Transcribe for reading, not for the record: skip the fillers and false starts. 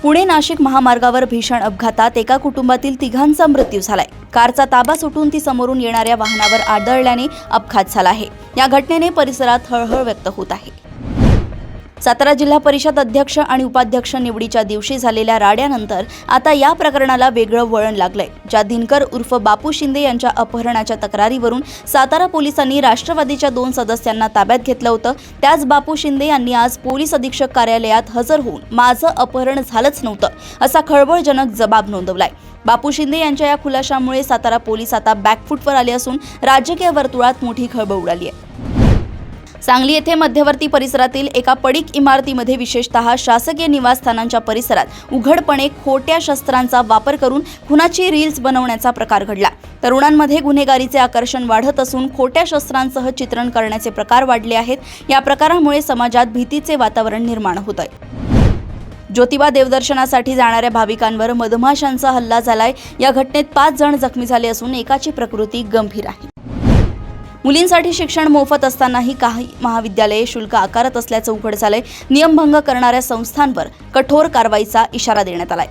पुणे नाशिक महामार्गावर भीषण अपघातात एका कुटुंबातील तिघांचा मृत्यू झालाय। कारचा ताबा सुटून ती समोरून येणाऱ्या वाहनावर आदळल्याने अपघात झाला आहे। या घटनेने परिसरात हळहळ व्यक्त होत आहे। सातारा जिल्हा परिषद अध्यक्ष आणि उपाध्यक्ष निवडीच्या दिवशी झालेल्या राड्यानंतर आता या प्रकरणाला वेगळं वळण लागलंय। ज्या दिनकर उर्फ बापू शिंदे यांच्या अपहरणाच्या तक्रारीवरून सातारा पोलिसांनी राष्ट्रवादीच्या 2 सदस्यांना ताब्यात घेतलं होतं, त्याच बापू शिंदे यांनी आज पोलीस अधीक्षक कार्यालयात हजर होऊन माझं अपहरण झालंच नव्हतं असा खळबळजनक जबाब नोंदवलाय। बापू शिंदे यांच्या या खुलाशामुळे सातारा पोलीस आता बॅकफूटवर आले असून राजकीय वर्तुळात मोठी खळबळ उडाली आहे। सांगली येथे मध्यवर्ती परिसरातील एका पडीक इमारतीमध्ये विशेषतः शासकीय निवासस्थानांच्या परिसरात उघडपणे खोट्या शस्त्रांचा वापर करून खुनाची रील्स बनवण्याचा प्रकार घडला। तरुणांमध्ये गुन्हेगारीचे आकर्षण वाढत असून खोट्या शस्त्रांसह चित्रण करण्याचे प्रकार वाढले आहेत। या प्रकारामुळे समाजात भीतीचे वातावरण निर्माण होत आहे। ज्योतिबा देवदर्शनासाठी जाणाऱ्या भाविकांवर मधमाशांचा हल्ला झालाय। या घटनेत 5 जण जखमी झाले असून एकाची प्रकृती गंभीर आहे। मुलींसाठी शिक्षण मोफत असतानाही काही महाविद्यालये शुल्क आकारत असल्याचं उघड झालंय। नियमभंग करणाऱ्या संस्थांवर कठोर कारवाईचा इशारा देण्यात आलाय।